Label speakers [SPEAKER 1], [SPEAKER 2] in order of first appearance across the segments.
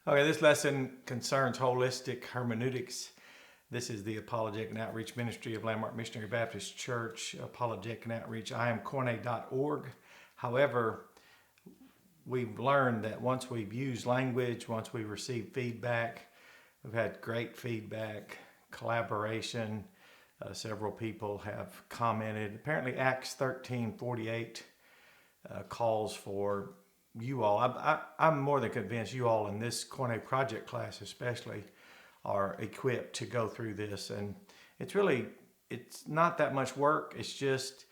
[SPEAKER 1] Okay, this lesson concerns holistic hermeneutics. This is the Apologetic and Outreach Ministry of Landmark Missionary Baptist Church, Apologetic and Outreach. I am Koine.org. However, we've learned that once we've used language, once we receive feedback, we've had great feedback, collaboration. Several people have commented. Apparently Acts 13:48 calls for you all. I'm more than convinced you all in this Koine project class especially are equipped to go through this. And it's not that much work. It's just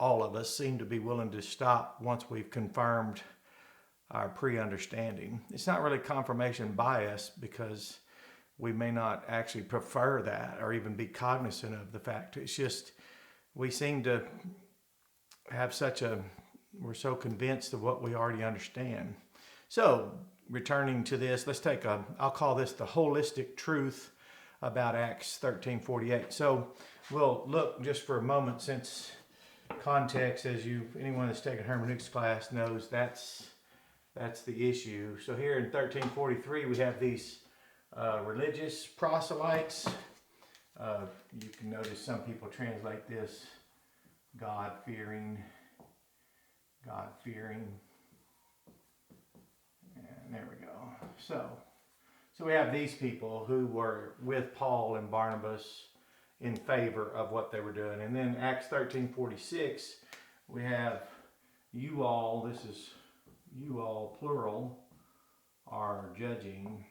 [SPEAKER 1] all of us seem to be willing to stop once we've confirmed our pre-understanding. It's not really confirmation bias because we may not actually prefer that or even be cognizant of the fact. It's just we seem to have we're so convinced of what we already understand. So returning to this, I'll call this the holistic truth about Acts 13:48. So we'll look just for a moment, since context, anyone that's taken hermeneutics class knows that's the issue. So here in 13:43 we have these religious proselytes. You can notice some people translate this God-fearing. And there we go. So we have these people who were with Paul and Barnabas in favor of what they were doing. And then Acts 13:46, we have you all, this is you all plural, are judging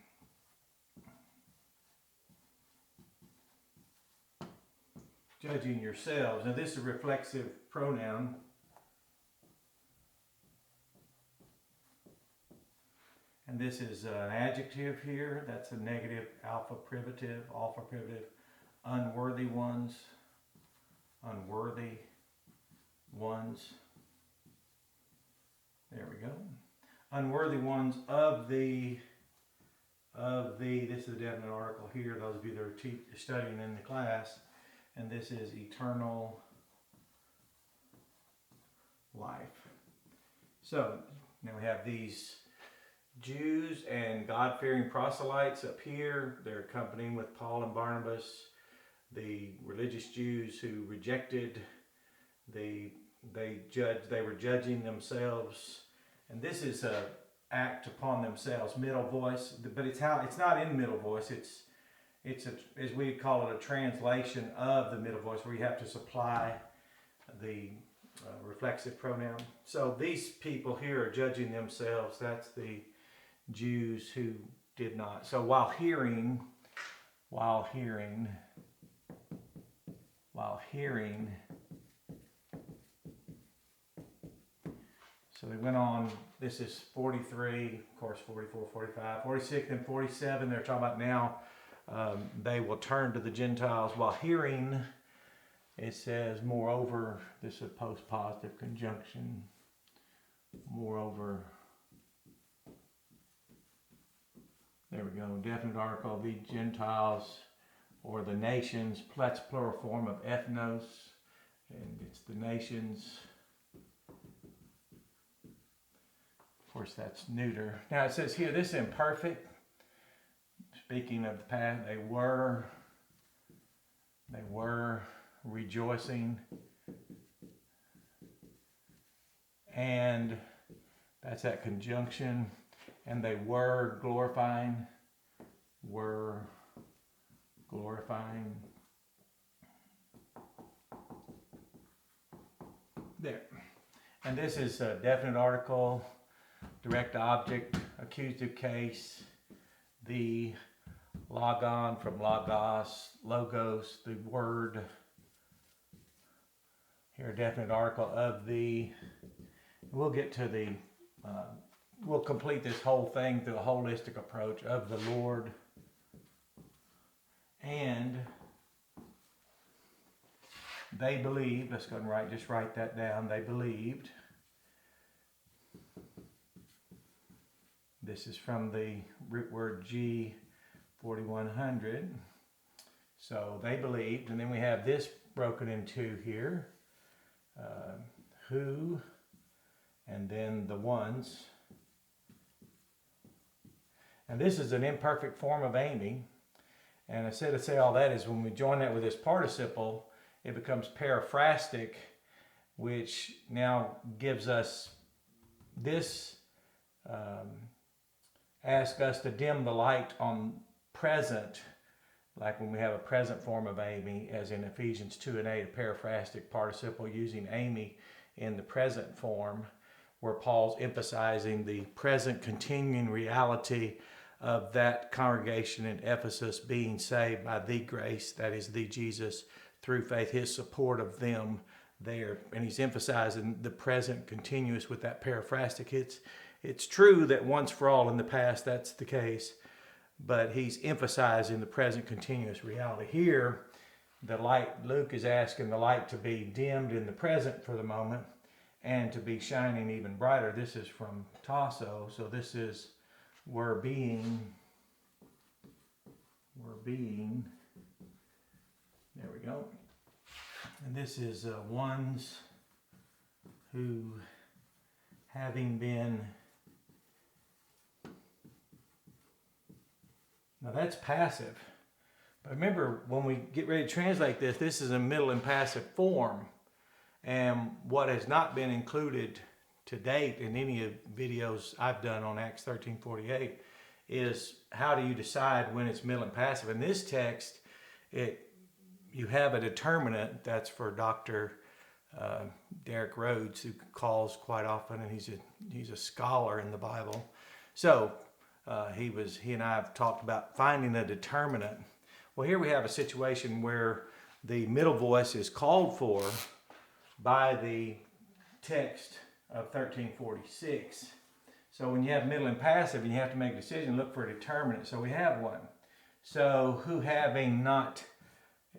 [SPEAKER 1] yourselves. Now this is a reflexive pronoun. And this is an adjective here. That's a negative alpha privative, unworthy ones. There we go. Unworthy ones of the, this is a definite article here, those of you that are studying in the class, and this is eternal life. So now we have these Jews and God-fearing proselytes up here. They're accompanying with Paul and Barnabas the religious Jews who rejected. They were judging themselves, and this is a act upon themselves, middle voice. But it's not in middle voice. It's as we call it, a translation of the middle voice, where you have to supply the reflexive pronoun. So these people here are judging themselves. That's the Jews who did not. So while hearing, so they went on. This is 43, of course, 44, 45, 46, and 47. They're talking about now they will turn to the Gentiles. While hearing, it says, moreover, this is a post-positive conjunction, moreover. There we go, definite article, the Gentiles or the nations, that's plural form of ethnos, and it's the nations. Of course, that's neuter. Now it says here, this is imperfect. Speaking of the past, they were rejoicing, and that's that conjunction. And they were glorifying. There. And this is a definite article, direct object, accusative case, the logon from logos, the word. Here, a definite article of the, we'll get to the, we'll complete this whole thing through a holistic approach of the Lord. And they believed, let's go and write that down. They believed. This is from the root word G 4100. So they believed, and then we have this broken in two here. Who, and then the ones And this is an imperfect form of aiming. And I said to say all that is when we join that with this participle, it becomes periphrastic, which now gives us this, ask us to dim the light on present, like when we have a present form of aiming, as in Ephesians 2:8, a periphrastic participle using aiming in the present form, where Paul's emphasizing the present continuing reality of that congregation in Ephesus being saved by the grace, that is the Jesus, through faith, his support of them there. And he's emphasizing the present continuous with that periphrastic. It's true that once for all in the past that's the case, but he's emphasizing the present continuous reality. Here, the light, Luke is asking the light to be dimmed in the present for the moment and to be shining even brighter. This is from Tasso, so this is we're being, there we go. And this is ones who, having been, now that's passive. But remember, when we get ready to translate this, this is a middle and passive form. And what has not been included to date in any of the videos I've done on Acts 13:48 is how do you decide when it's middle and passive. In this text, you have a determinant. That's for Dr. Derek Rhodes, who calls quite often, and he's a scholar in the Bible. So he and I have talked about finding a determinant. Well, here we have a situation where the middle voice is called for by the text of 1346. So when you have middle and passive and you have to make a decision, look for a determinant. So we have one. So who having, not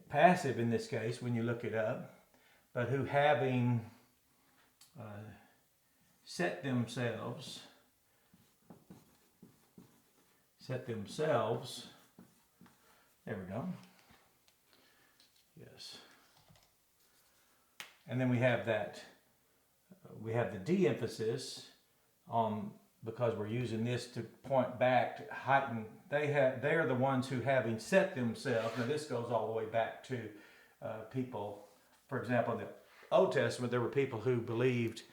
[SPEAKER 1] passive in this case when you look it up, but who having set themselves, there we go. Yes. And then we have that, we have the de-emphasis on, because we're using this to point back to heighten. They are the ones who, having set themselves. Now this goes all the way back to people. For example, in the Old Testament, there were people who believed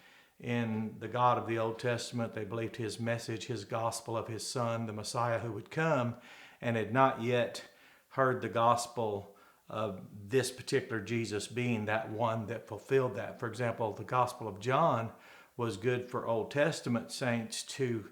[SPEAKER 1] in the God of the Old Testament. They believed his message, his gospel of his son, the Messiah who would come, and had not yet heard the gospel of this particular Jesus being that one that fulfilled that. For example, the Gospel of John was good for Old Testament saints to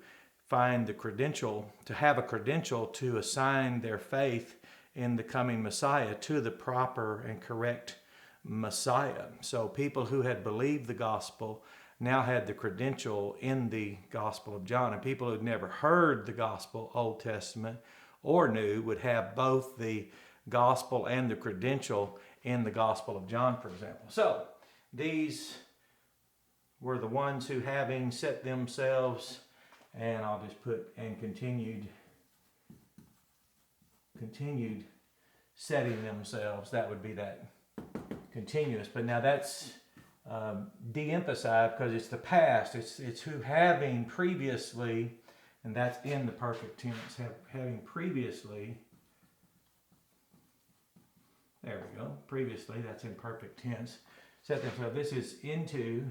[SPEAKER 1] find the credential, to have a credential to assign their faith in the coming Messiah to the proper and correct Messiah. So people who had believed the gospel now had the credential in the Gospel of John, and people who'd never heard the gospel, Old Testament, or New, would have both the gospel and the credential in the Gospel of John, for example. So these were the ones who, having set themselves, and I'll just put, and continued setting themselves. That would be that continuous. But now that's de-emphasized because it's the past. It's who, having previously, and that's in the perfect tense, having previously. There we go. Previously, that's in perfect tense. Set themselves. This is into.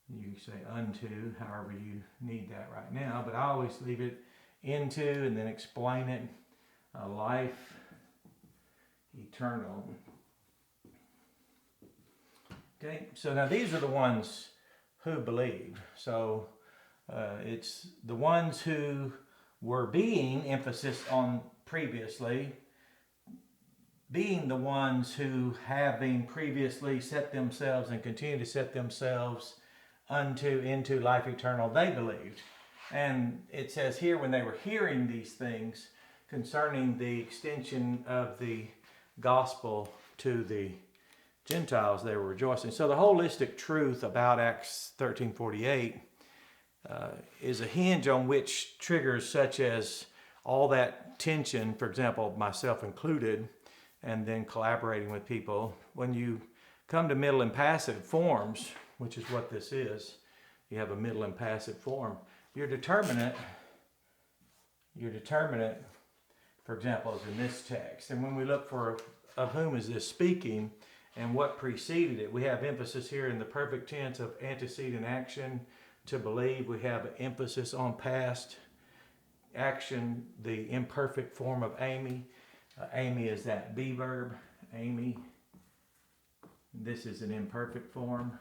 [SPEAKER 1] You say unto, however you need that right now, but I always leave it into and then explain it. Life eternal. Okay, so now these are the ones who believed. So it's the ones who were being, emphasis on previously, being the ones who, having previously set themselves and continue to set themselves into life eternal, they believed. And it says here, when they were hearing these things concerning the extension of the gospel to the Gentiles, they were rejoicing. So the holistic truth about Acts 13:48 is a hinge on which triggers such as all that tension, for example, myself included, and then collaborating with people. When you come to middle and passive forms, which is what this is, you have a middle and passive form. Your determinant your determinant, for example, is in this text. And when we look for of whom is this speaking and what preceded it, we have emphasis here in the perfect tense of antecedent action, to believe. We have emphasis on past action, the imperfect form of Amy. Amy is that be verb, Amy. This is an imperfect form.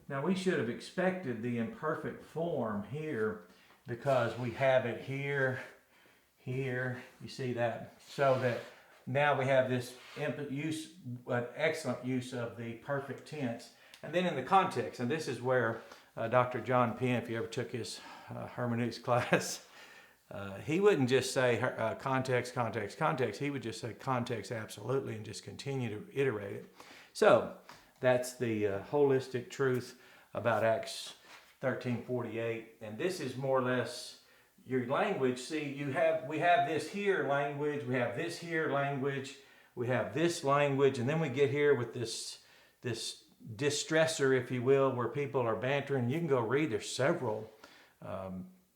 [SPEAKER 1] Now we should have expected the imperfect form here because we have it here, here. You see that? So that now we have this use, an excellent use of the perfect tense. And then in the context, and this is where Dr. John Penn, if you ever took his hermeneutics class, he wouldn't just say context, context, context. He would just say context absolutely and just continue to iterate it. So that's the holistic truth about Acts 13:48. And this is more or less your language. See, we have this here language, we have this here language, we have this language, and then we get here with this distressor, if you will, where people are bantering. You can go read. There's several,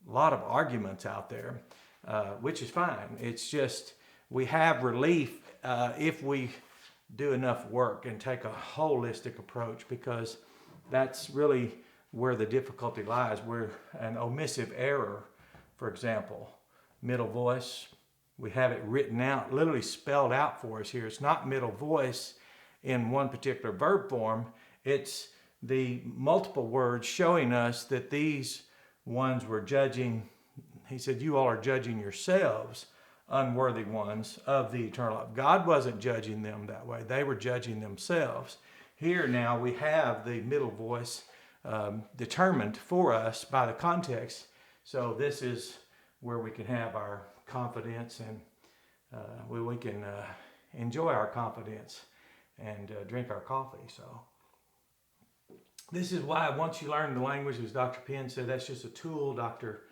[SPEAKER 1] lot of arguments out there, which is fine. It's just we have relief if we do enough work and take a holistic approach, because that's really where the difficulty lies. Where an omissive error, for example, middle voice, we have it written out, literally spelled out for us here. It's not middle voice in one particular verb form. It's the multiple words showing us that these ones were judging. He said, you all are judging yourselves, unworthy ones of the eternal life. God wasn't judging them that way. They were judging themselves. Here now we have the middle voice determined for us by the context. So this is where we can have our confidence, and we can enjoy our confidence and drink our coffee. So this is why once you learn the language, as Dr. Penn said, that's just a tool. Dr.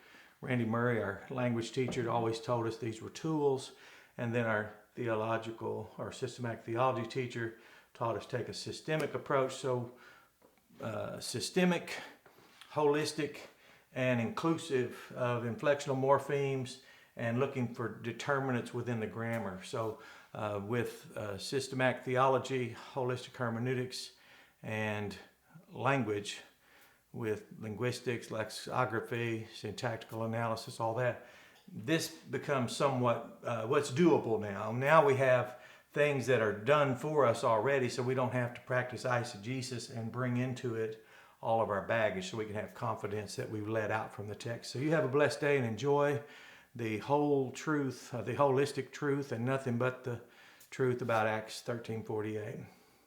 [SPEAKER 1] Randy Murray, our language teacher, always told us these were tools. And then our theological or systematic theology teacher taught us to take a systemic approach. So systemic, holistic, and inclusive of inflectional morphemes, and looking for determinants within the grammar. So with systematic theology, holistic hermeneutics, and language with linguistics, lexicography, syntactical analysis, all that, this becomes somewhat what's doable now. Now we have things that are done for us already, so we don't have to practice eisegesis and bring into it all of our baggage, so we can have confidence that we've let out from the text. So you have a blessed day and enjoy the whole truth, the holistic truth, and nothing but the truth about Acts 13:48.